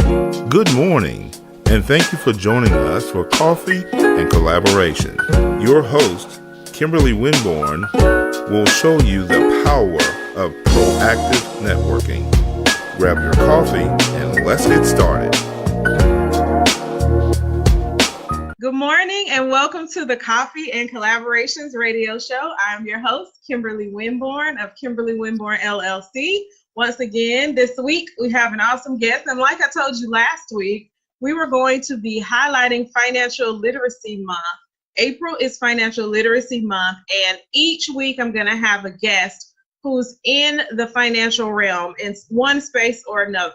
Good morning, and thank you for joining us for Coffee and Collaboration. Your host, Kimberly Winborn, will show you the power of proactive networking. Grab your coffee and let's get started. Good morning and welcome to the Coffee and Collaborations radio show. I'm your host, Kimberly Winborn of Kimberly Winborn LLC. Once again, this week we have an awesome guest. And like I told you last week, we were going to be highlighting Financial Literacy Month. April is Financial Literacy Month, and each week I'm going to have a guest who's in the financial realm in one space or another.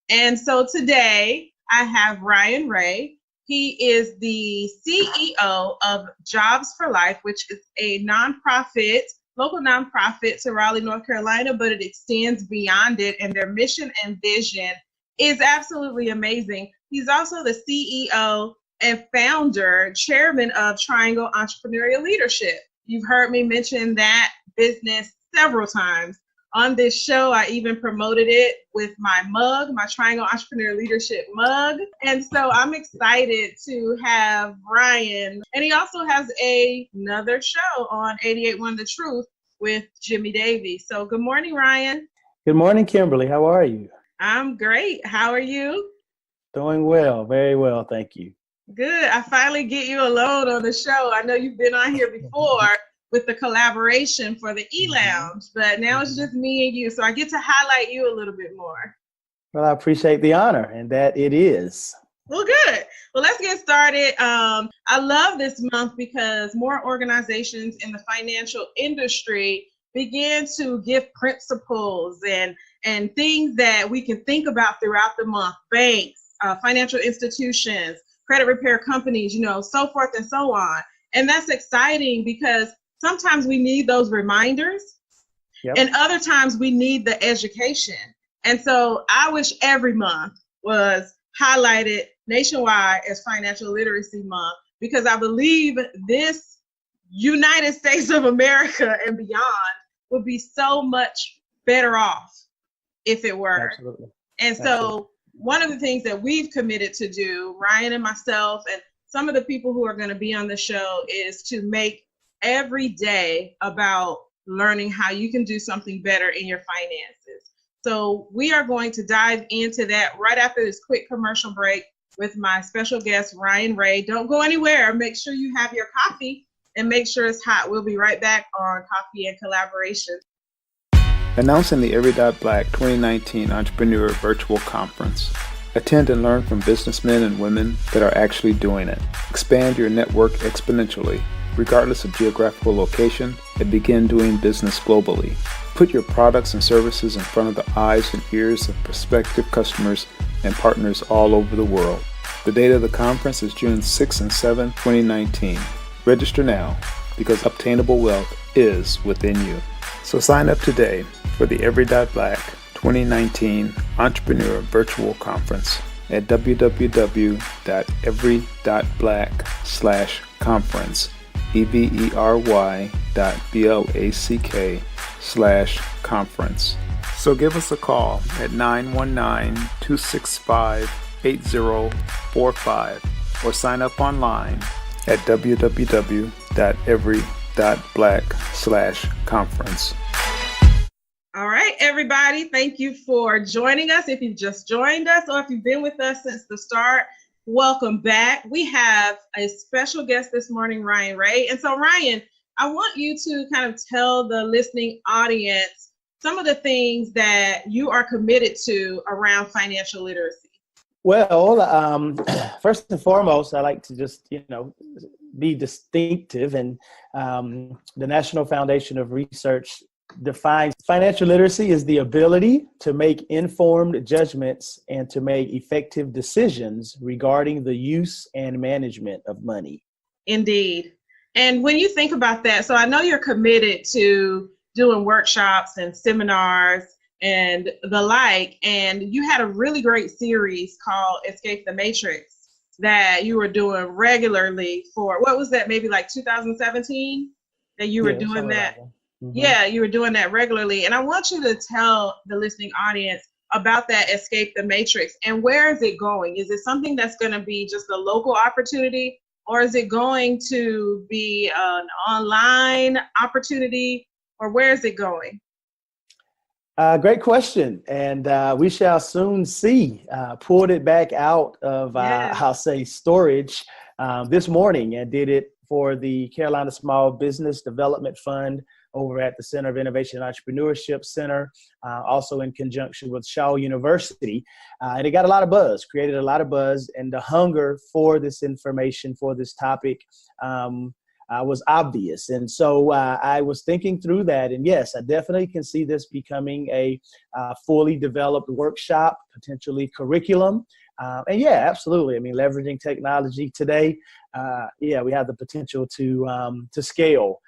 And so today I have Ryan Ray. He is the CEO of Jobs for Life, which is a nonprofit, local nonprofit to Raleigh, North Carolina, but it extends beyond it, and their mission and vision is absolutely amazing. He's also the CEO and founder, chairman of Triangle Entrepreneurial Leadership. You've heard me mention that business several times on this show. I even promoted it with my mug, my Triangle Entrepreneur Leadership mug. And so I'm excited to have Ryan. And he also has another show on 88.1 The Truth with Jimmy Davies. So good morning, Ryan. Good morning, Kimberly. How are you? I'm great. How are you? Doing well. Very well. Thank you. Good. I finally get you alone on the show. I know you've been on here before with the collaboration for the E-Lounge, but now it's just me and you. So I get to highlight you a little bit more. Well, I appreciate the honor and that it is. Well, good. Well, let's get started. I love this month because more organizations in the financial industry begin to give principles and things that we can think about throughout the month. Banks, financial institutions, credit repair companies, so forth and so on. And that's exciting because sometimes we need those reminders, and other times we need the education. And so I wish every month was highlighted nationwide as Financial Literacy Month, because I believe this United States of America and beyond would be so much better off if it were. Absolutely. And so one of the things that we've committed to do, Ryan and myself, and some of the people who are going to be on the show, is to make every day about learning how you can do something better in your finances. So we are going to dive into that right after this quick commercial break with my special guest, Ryan Ray. Don't go anywhere. Make sure you have your coffee and make sure it's hot. We'll be right back on Coffee and Collaboration. Announcing the Every Black 2019 Entrepreneur Virtual Conference. Attend and learn from businessmen and women that are actually doing it. Expand your network exponentially, regardless of geographical location, and begin doing business globally. Put your products and services in front of the eyes and ears of prospective customers and partners all over the world. The date of the conference is June 6 and 7, 2019. Register now, because obtainable wealth is within you. So sign up today for the Every Black 2019 Entrepreneur Virtual Conference at www.every.black/conference, every.black/conference. So give us a call at 919-265-8045 or sign up online at www.every.black/conference. All right, everybody, thank you for joining us. If you've just joined us or if you've been with us since the start, welcome back. We have a special guest this morning, Ryan Ray. And so, Ryan, I want you to kind of tell the listening audience some of the things that you are committed to around financial literacy. Well, first and foremost, I like to just, be distinctive. And the National Foundation of Research defines financial literacy as the ability to make informed judgments and to make effective decisions regarding the use and management of money. Indeed. And when you think about that, so I know you're committed to doing workshops and seminars and the like, and you had a really great series called Escape the Matrix that you were doing regularly for, what was that, maybe like 2017 that you were doing that? Mm-hmm. Yeah, you were doing that regularly. And I want you to tell the listening audience about that Escape the Matrix, and where is it going? Is it something that's going to be just a local opportunity, or is it going to be an online opportunity, or where is it going? Great question. And we shall soon see. Pulled it back out of, I'll say, storage this morning, and did it for the Carolina Small Business Development Fund over at the Center of Innovation and Entrepreneurship Center, also in conjunction with Shaw University. And it got a lot of buzz, created a lot of buzz, and the hunger for this information, for this topic, was obvious. And so I was thinking through that, and yes, I definitely can see this becoming a fully developed workshop, potentially curriculum. And yeah, absolutely. I mean, leveraging technology today, we have the potential to scale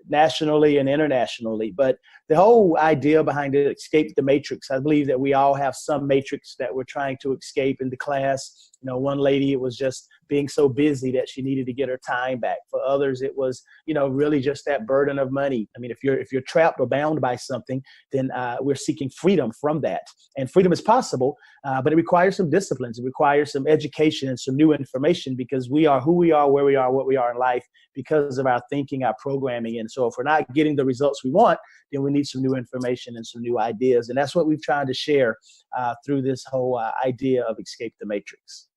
nationally and internationally. But the whole idea behind it, Escape the Matrix, I believe that we all have some matrix that we're trying to escape in the class. You know, one lady, it was just being so busy that she needed to get her time back. For others, it was, really just that burden of money. I mean, if you're trapped or bound by something, then we're seeking freedom from that. And freedom is possible, but it requires some disciplines. It requires some education and some new information, because we are who we are, where we are, what we are in life, because of our thinking, our programming. And so if we're not getting the results we want, then we need some new information and some new ideas. And that's what we've tried to share through this whole idea of Escape the Matrix.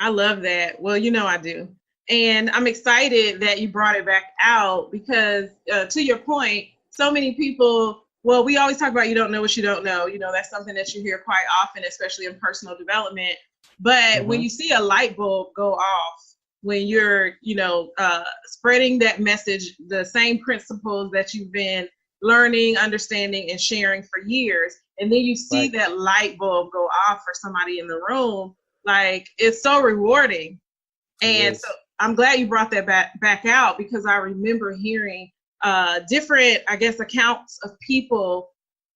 I love that. Well, I do. And I'm excited that you brought it back out, because to your point, so many people, well, we always talk about you don't know what you don't know. That's something that you hear quite often, especially in personal development. But when you see a light bulb go off, when you're, spreading that message, the same principles that you've been learning, understanding, and sharing for years, and then you see that light bulb go off for somebody in the room, like, it's so rewarding. And so I'm glad you brought that back out, because I remember hearing different, accounts of people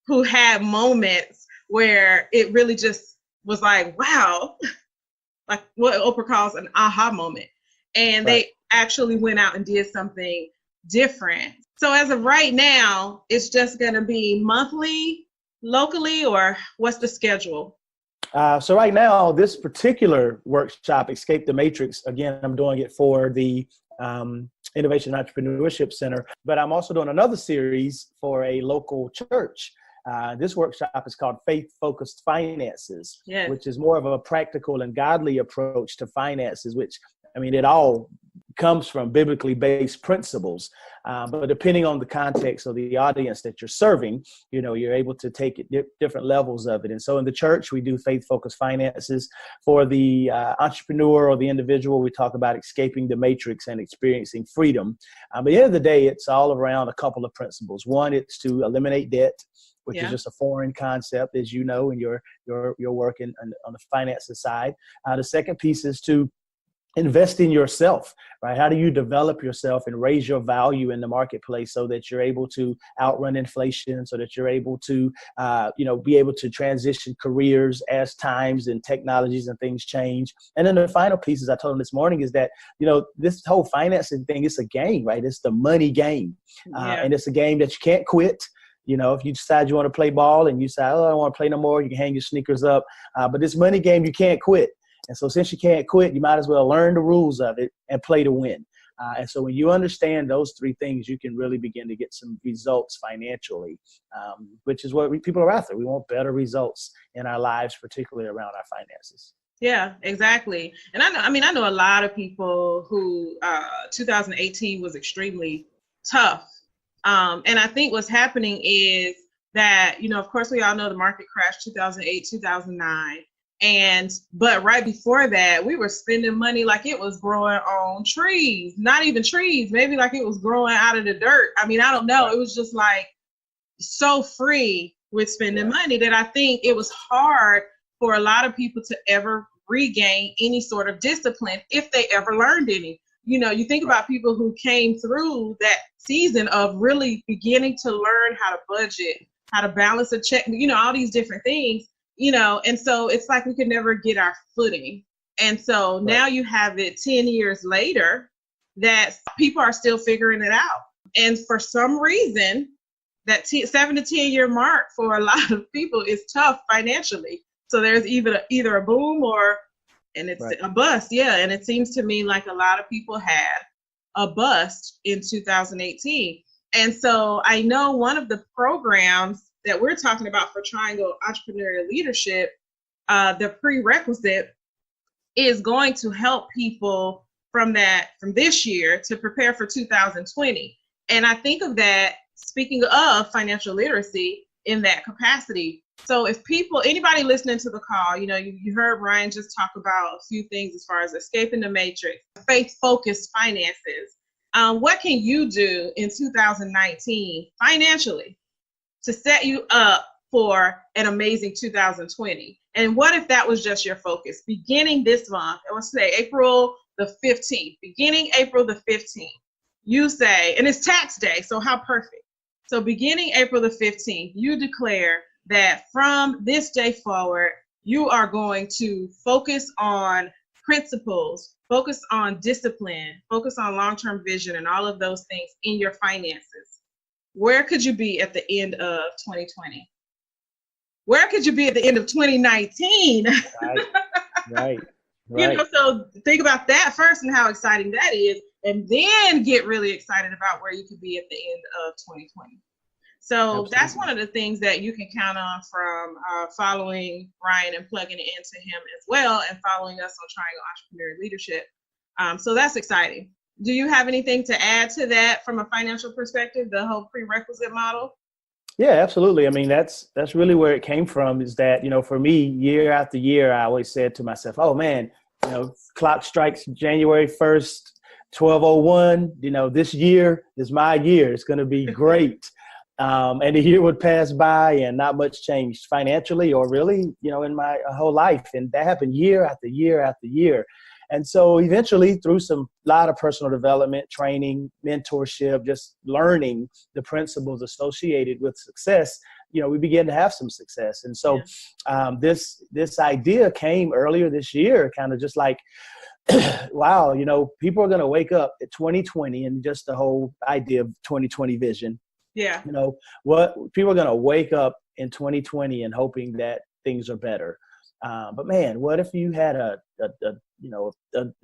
who had moments where it really just was like, wow, like what Oprah calls an aha moment. And they actually went out and did something different. So as of right now, it's just going to be monthly, locally, or what's the schedule? So right now, this particular workshop, Escape the Matrix, again, I'm doing it for the Innovation and Entrepreneurship Center, but I'm also doing another series for a local church. This workshop is called Faith-Focused Finances, which is more of a practical and godly approach to finances, which, it all comes from biblically based principles. But depending on the context of the audience that you're serving, you're able to take it different levels of it. And so in the church, we do faith-focused finances. For the entrepreneur or the individual, we talk about escaping the matrix and experiencing freedom. But at the end of the day, it's all around a couple of principles. One, it's to eliminate debt, which is just a foreign concept, as you know, in your work on the finances side. The second piece is to invest in yourself, right? How do you develop yourself and raise your value in the marketplace so that you're able to outrun inflation, so that you're able to, be able to transition careers as times and technologies and things change. And then the final piece, as I told them this morning, is that, this whole financing thing, it's a game, right? It's the money game. And it's a game that you can't quit. If you decide you want to play ball and you say, oh, I don't want to play no more, you can hang your sneakers up. But this money game, you can't quit. And so since you can't quit, you might as well learn the rules of it and play to win. And so when you understand those three things, you can really begin to get some results financially, which is what people are after. We want better results in our lives, particularly around our finances. Yeah, exactly. And I know a lot of people who 2018 was extremely tough. And I think what's happening is that, of course, we all know the market crashed 2008, 2009. But right before that, we were spending money like it was growing on trees, not even trees, maybe like it was growing out of the dirt. I don't know. It was just like so free with spending money that I think it was hard for a lot of people to ever regain any sort of discipline if they ever learned any. You think about people who came through that season of really beginning to learn how to budget, how to balance a check, all these different things. And so it's like we could never get our footing. And so now you have it 10 years later that people are still figuring it out. And for some reason, that 7 to 10 year mark for a lot of people is tough financially. So there's either a boom and it's Right. a bust. Yeah. And it seems to me like a lot of people had a bust in 2018. And so I know one of the programs that we're talking about for Triangle Entrepreneurial Leadership, the prerequisite is going to help people from this year to prepare for 2020. And I think of that, speaking of financial literacy, in that capacity. So if anybody listening to the call, you heard Ryan just talk about a few things as far as escaping the matrix, faith-focused finances. What can you do in 2019 financially to set you up for an amazing 2020? And what if that was just your focus? Beginning this month, I want to say April the 15th, beginning April the 15th, you say, and it's tax day, so how perfect. So beginning April the 15th, you declare that from this day forward, you are going to focus on principles, focus on discipline, focus on long-term vision, and all of those things in your finances. Where could you be at the end of 2020? Where could you be at the end of 2019? Right. So think about that first and how exciting that is, and then get really excited about where you could be at the end of 2020. So Absolutely. That's one of the things that you can count on from following Ryan and plugging it into him as well, and following us on Triangle Entrepreneurial Leadership. So that's exciting. Do you have anything to add to that from a financial perspective, the whole prerequisite model? Yeah, absolutely. I mean, that's really where it came from, is that, for me, year after year, I always said to myself, oh man, clock strikes January 1st, 12:01, this year is my year. It's going to be great. And the year would pass by and not much changed financially or really, in my whole life. And that happened year after year after year. And so eventually, through lot of personal development, training, mentorship, just learning the principles associated with success, we began to have some success. And so this idea came earlier this year, kind of just like, wow, people are going to wake up at 2020, and just the whole idea of 2020 vision. Yeah. What people are going to wake up in 2020 and hoping that things are better. But man, what if you had a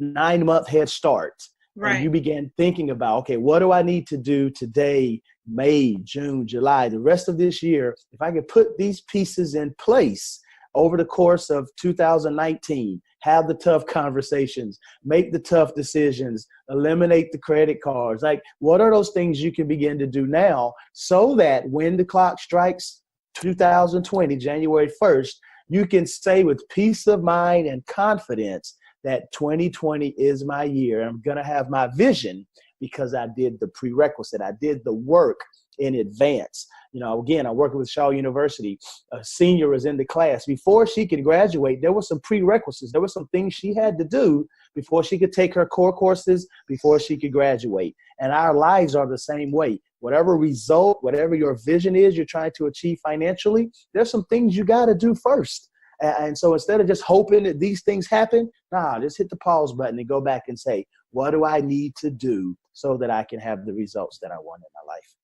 9-month head start, right, and you began thinking about, okay, what do I need to do today, May, June, July, the rest of this year? If I could put these pieces in place over the course of 2019, have the tough conversations, make the tough decisions, eliminate the credit cards. Like, what are those things you can begin to do now, so that when the clock strikes 2020, January 1st, you can say with peace of mind and confidence that 2020 is my year. I'm going to have my vision because I did the prerequisite. I did the work in advance. Again, I'm working with Shaw University. A senior was in the class. Before she could graduate, there were some prerequisites. There were some things she had to do before she could take her core courses, before she could graduate. And our lives are the same way. Whatever result, whatever your vision is you're trying to achieve financially, there's some things you got to do first. And so instead of just hoping that these things happen, just hit the pause button and go back and say, what do I need to do so that I can have the results that I want in my life?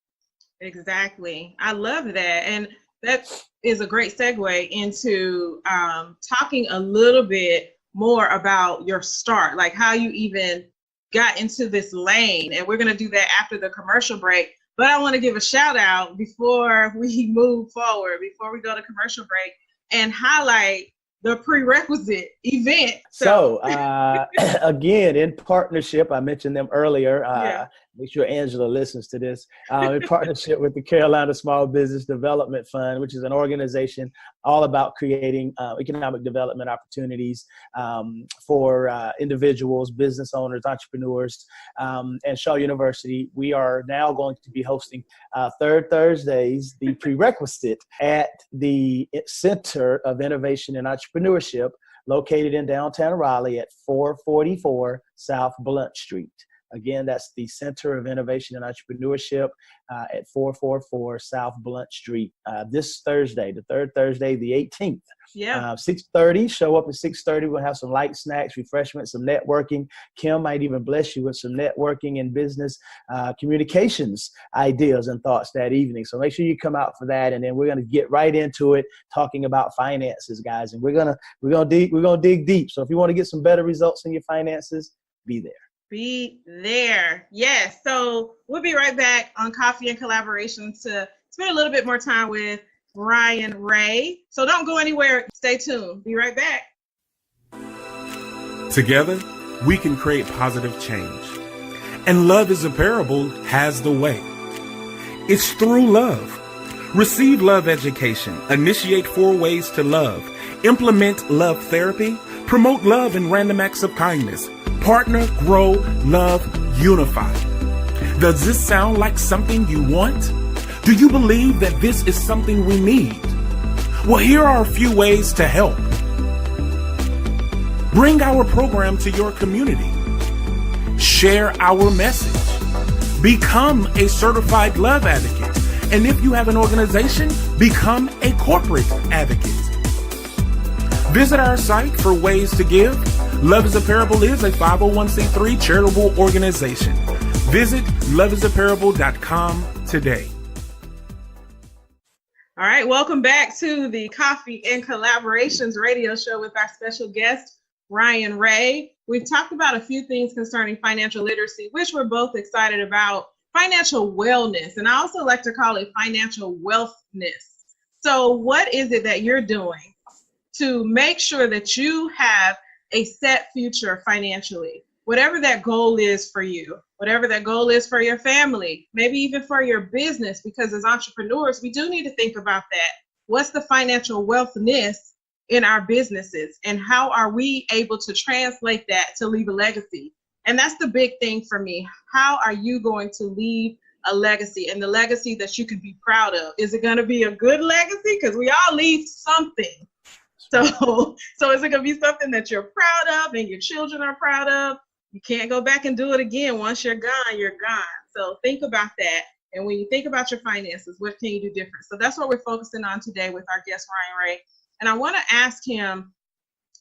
Exactly. I love that. And that is a great segue into talking a little bit more about your start, like how you even got into this lane. And we're going to do that after the commercial break. But I want to give a shout out before we move forward, before we go to commercial break, and highlight the prerequisite event. So again, in partnership, I mentioned them earlier. Make sure Angela listens to this. In partnership with the Carolina Small Business Development Fund, which is an organization all about creating economic development opportunities for individuals, business owners, entrepreneurs, and Shaw University. We are now going to be hosting third Thursdays, the prerequisite, at the Center of Innovation and Entrepreneurship, located in downtown Raleigh at 444 South Blunt Street. Again, that's the Center of Innovation and Entrepreneurship at 444 South Blunt Street this Thursday, the third Thursday, the 18th. Yeah. 6:30, show up at 6:30. We'll have some light snacks, refreshments, some networking. Kim might even bless you with some networking and business communications ideas and thoughts that evening. So make sure you come out for that. And then we're going to get right into it, talking about finances, guys. And we're gonna dig deep. So if you want to get some better results in your finances, be there. Be there. Yes. So we'll be right back on Coffee and Collaboration to spend a little bit more time with Ryan Ray. So don't go anywhere. Stay tuned. Be right back. Together, we can create positive change. And Love is a Parable has the way. It's through love. Receive love education. Initiate 4 ways to love. Implement love therapy. Promote love and random acts of kindness. Partner, grow, love, unify. Does this sound like something you want? Do you believe that this is something we need? Well, here are a few ways to help. Bring our program to your community. Share our message. Become a certified love advocate. And if you have an organization, become a corporate advocate. Visit our site for ways to give. Love is a Parable is a 501c3 charitable organization. Visit loveisaparable.com today. All right, welcome back to the Coffee and Collaborations radio show with our special guest, Ryan Ray. We've talked about a few things concerning financial literacy, which we're both excited about, financial wellness, and I also like to call it financial wealthness. So what is it that you're doing to make sure that you have a set future financially? Whatever that goal is for you, whatever that goal is for your family, maybe even for your business, because as entrepreneurs, we do need to think about that. What's the financial wealthness in our businesses, and how are we able to translate that to leave a legacy? And that's the big thing for me. How are you going to leave a legacy, and the legacy that you can be proud of? Is it going to be a good legacy? Because we all leave something. So is it going to be something that you're proud of and your children are proud of? You can't go back and do it again. Once you're gone, you're gone. So think about that. And when you think about your finances, what can you do different? So that's what we're focusing on today with our guest, Ryan Ray. And I want to ask him,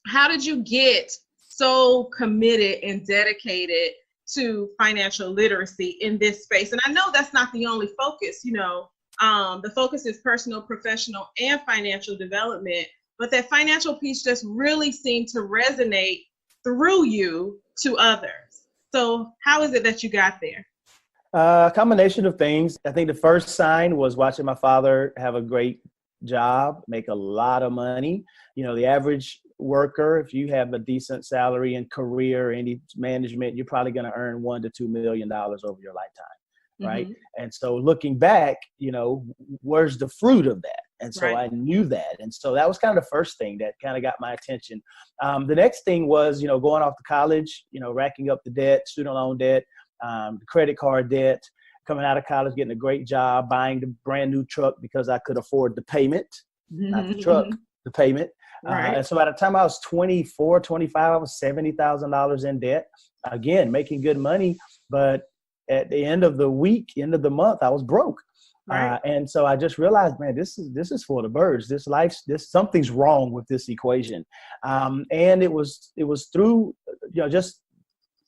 how did you get so committed and dedicated to financial literacy in this space? And I know that's not the only focus, the focus is personal, professional, and financial development, but that financial piece just really seemed to resonate through you to others. So how is it that you got there? A combination of things. I think the first sign was watching my father have a great job, make a lot of money. The average worker, if you have a decent salary and career, any management, you're probably going to earn $1 to $2 million over your lifetime, right? Mm-hmm. And so looking back, where's the fruit of that? And so right. I knew that. And so that was kind of the first thing that kind of got my attention. The next thing was, going off to college, racking up the debt, student loan debt, the credit card debt, coming out of college, getting a great job, buying the brand new truck because I could afford the payment, not the truck, the payment. Right. And so by the time I was 24, 25, I was $70,000 in debt. Again, making good money, but at the end of the week, end of the month, I was broke. Right. And so I just realized, man, this is for the birds. Something's wrong with this equation. And it was through, just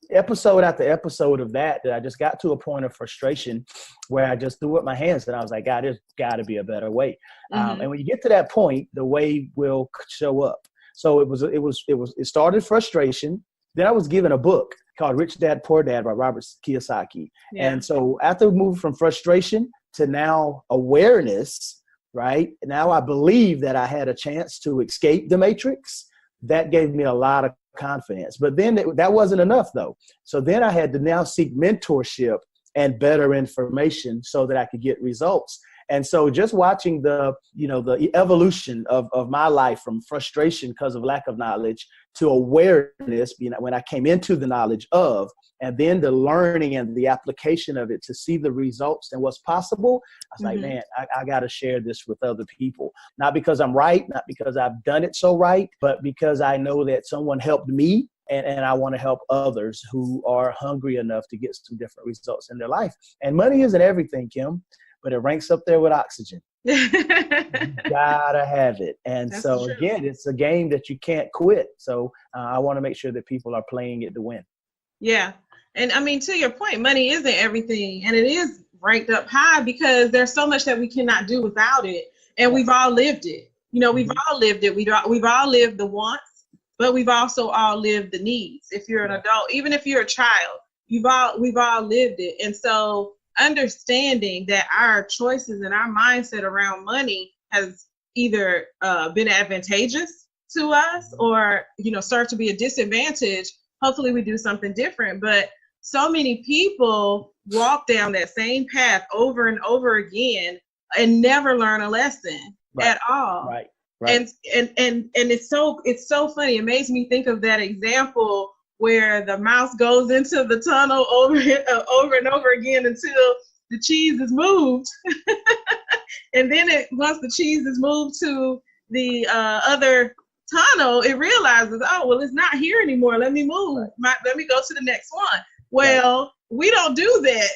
episode after episode of that I just got to a point of frustration where I just threw up my hands and I was like, God, there's got to be a better way. And when you get to that point, the way will show up. So it started frustration. Then I was given a book called Rich Dad, Poor Dad by Robert Kiyosaki. Yeah. And so after we moved from frustration to now awareness, right? Now I believe that I had a chance to escape the matrix. That gave me a lot of confidence. But then that wasn't enough though. So then I had to now seek mentorship and better information so that I could get results. And so just watching the evolution of my life from frustration because of lack of knowledge to awareness, when I came into the knowledge of, and then the learning and the application of it to see the results and what's possible, I was like, man, I got to share this with other people. Not because I'm right, not because I've done it so right, but because I know that someone helped me and I want to help others who are hungry enough to get some different results in their life. And money isn't everything, Kim, but it ranks up there with oxygen. You gotta have it. And That's so true. again, it's a game that you can't quit. So I want to make sure that people are playing it to win. Yeah. And I mean, to your point, money isn't everything, and it is ranked up high because there's so much that we cannot do without it. And we've all lived it. You know, we've all lived it. We've all lived the wants, but we've also all lived the needs. If you're an adult, even if you're a child, we've all lived it. And so understanding that our choices and our mindset around money has either been advantageous to us or, you know, served to be a disadvantage. Hopefully we do something different. But so many people walk down that same path over and over again and never learn a lesson at all. Right. And it's so funny. It makes me think of that example where the mouse goes into the tunnel over and over again until the cheese is moved. And then once the cheese is moved to the other tunnel, it realizes, oh, well, it's not here anymore. Let me move. Let me go to the next one. Well, we don't do that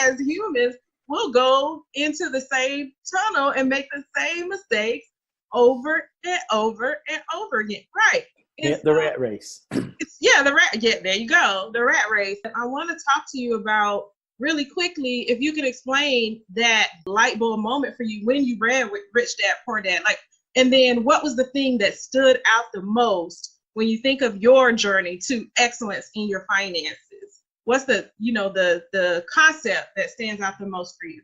as humans. We'll go into the same tunnel and make the same mistakes over and over and over again. Right. The rat race. There you go. The rat race. I want to talk to you about really quickly, if you could explain that light bulb moment for you when you read Rich Dad, Poor Dad. And then what was the thing that stood out the most when you think of your journey to excellence in your finances? What's the concept that stands out the most for you?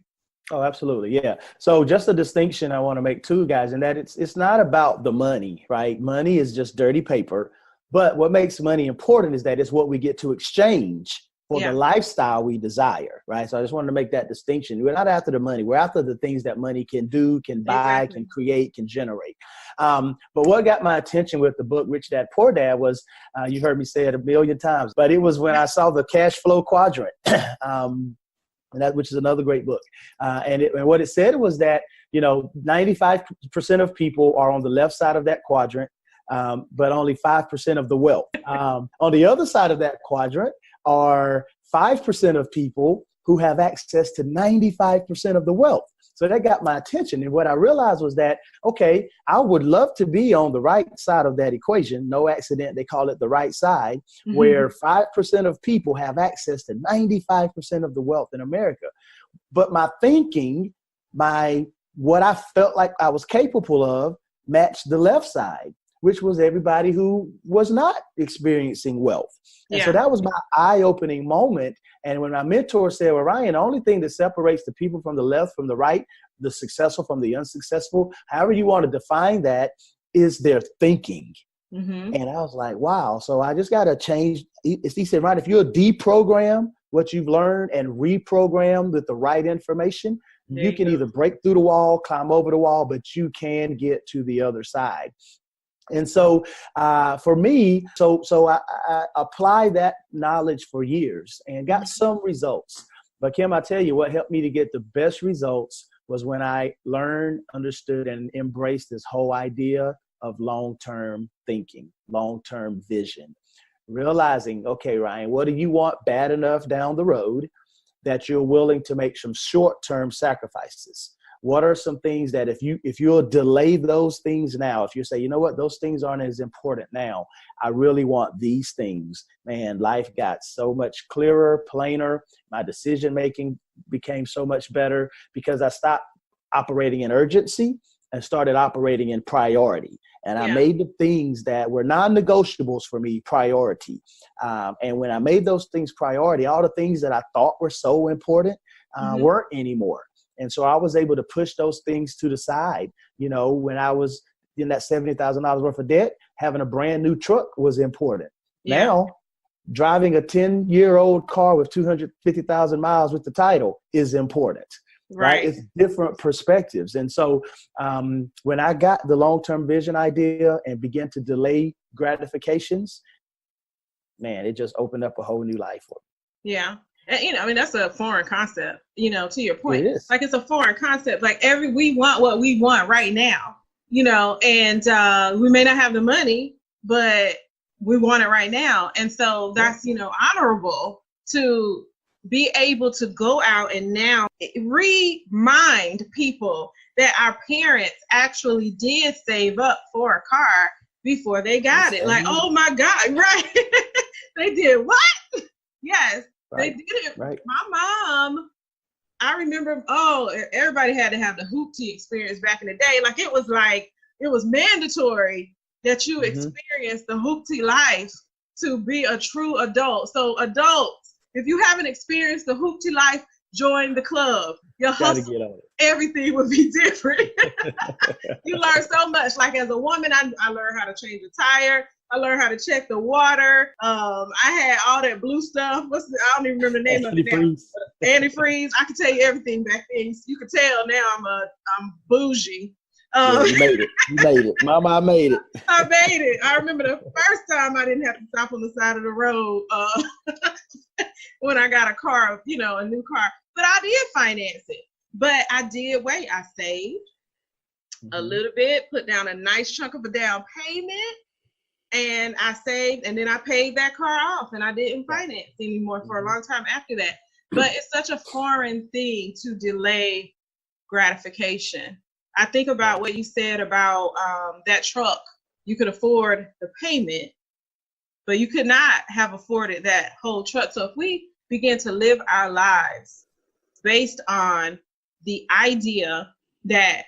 Oh, absolutely. Yeah. So just a distinction I want to make too, guys, and that it's not about the money, right? Money is just dirty paper. But what makes money important is that it's what we get to exchange for the lifestyle we desire, right? So I just wanted to make that distinction. We're not after the money. We're after the things that money can do, can buy, can create, can generate. But what got my attention with the book Rich Dad, Poor Dad was, you heard me say it a million times, but it was when I saw the cash flow quadrant, which is another great book. And what it said was that, 95% of people are on the left side of that quadrant, but only 5% of the wealth. On the other side of that quadrant are 5% of people who have access to 95% of the wealth. So that got my attention. And what I realized was that, okay, I would love to be on the right side of that equation. No accident, they call it the right side, where 5% of people have access to 95% of the wealth in America. But my thinking, what I felt like I was capable of matched the left side, which was everybody who was not experiencing wealth. And so that was my eye-opening moment. And when my mentor said, well, Ryan, the only thing that separates the people from the left from the right, the successful from the unsuccessful, however you want to define that, is their thinking. And I was like, wow. So I just got to change. He said, Ryan, if you'll deprogram what you've learned and reprogram with the right information, you can either break through the wall, climb over the wall, but you can get to the other side. And so for me, I applied that knowledge for years and got some results. But Kim, I tell you what helped me to get the best results was when I learned, understood, and embraced this whole idea of long-term thinking, long-term vision. Realizing, okay, Ryan, what do you want bad enough down the road that you're willing to make some short-term sacrifices? What are some things that if you'll delay those things now, if you say, you know what, those things aren't as important now, I really want these things, man, life got so much clearer, plainer. My decision-making became so much better because I stopped operating in urgency and started operating in priority. And I made the things that were non-negotiables for me priority. And when I made those things priority, all the things that I thought were so important weren't anymore. And so I was able to push those things to the side. When I was in that $70,000 worth of debt, having a brand new truck was important. Now, driving a 10-year-old car with 250,000 miles with the title is important. Right? It's different perspectives. And so when I got the long-term vision idea and began to delay gratifications, man, it just opened up a whole new life for me. Yeah. And, that's a foreign concept, to your point. It is. Like, it's a foreign concept. Like, we want what we want right now, and we may not have the money, but we want it right now. And so that's, honorable to be able to go out and now remind people that our parents actually did save up for a car before they got it. Like, oh my God, right? They did what? Yes, right. They did it. Right. My mom, I remember, everybody had to have the hoopty experience back in the day. Like it was mandatory that you experience the hoopty life to be a true adult. So adults, if you haven't experienced the hoopty life, join the club. Your hustle, everything would be different. You learn so much. Like as a woman, I learned how to change a tire. I learned how to check the water. I had all that blue stuff. I don't even remember the name of it now. Antifreeze. I could tell you everything back then. You could tell now I'm bougie. You made it. You made it. Mama, I made it. I made it. I remember the first time I didn't have to stop on the side of the road when I got a car, a new car. But I did finance it. But I did wait. I saved a little bit, put down a nice chunk of a down payment, and I saved, and then I paid that car off, and I didn't finance anymore for a long time after that. But it's such a foreign thing to delay gratification. I think about what you said about that truck. You could afford the payment, but you could not have afforded that whole truck. So if we begin to live our lives based on the idea that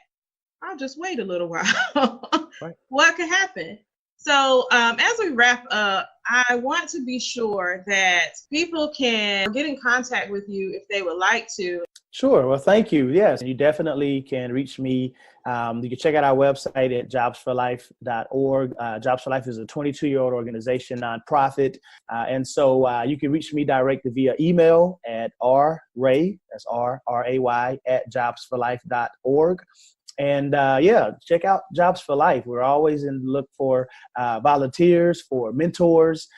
I'll just wait a little while, right. What could happen? So as we wrap up, I want to be sure that people can get in contact with you if they would like to. Sure. Well, thank you. Yes, you definitely can reach me. You can check out our website at jobsforlife.org. Jobs for Life is a 22-year-old organization, nonprofit. And so you can reach me directly via email at rray, that's R-R-A-Y, at jobsforlife.org. And check out Jobs for Life. We're always in the look for volunteers, for mentors.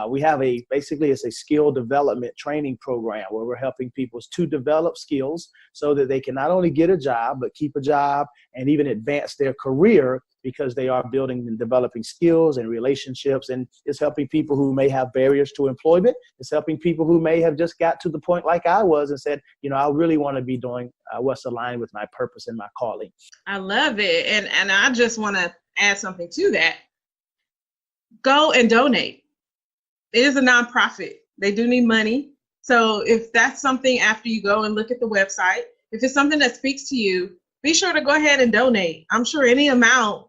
We have it's a skill development training program where we're helping people to develop skills so that they can not only get a job, but keep a job and even advance their career because they are building and developing skills and relationships. And it's helping people who may have barriers to employment. It's helping people who may have just got to the point like I was and said, I really want to be doing what's aligned with my purpose and my calling. I love it. And I just want to add something to that. Go and donate. It is a nonprofit. They do need money. So if that's something after you go and look at the website, if it's something that speaks to you, be sure to go ahead and donate. I'm sure any amount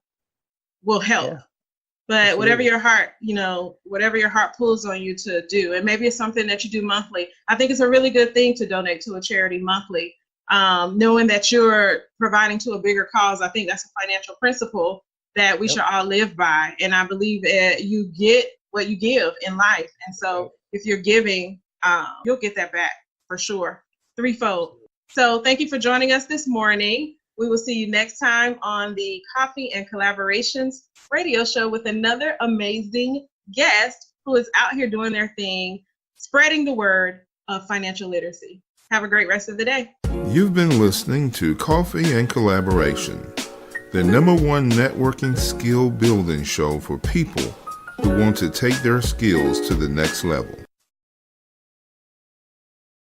will help. Yeah. But absolutely. whatever your heart pulls on you to do, and maybe it's something that you do monthly. I think it's a really good thing to donate to a charity monthly, knowing that you're providing to a bigger cause. I think that's a financial principle that we should all live by. And I believe that you get what you give in life. And so if you're giving, you'll get that back for sure, threefold. So thank you for joining us this morning. We will see you next time on the Coffee and Collaborations radio show with another amazing guest who is out here doing their thing, spreading the word of financial literacy. Have a great rest of the day. You've been listening to Coffee and Collaboration, the #1 networking skill building show for people who want to take their skills to the next level.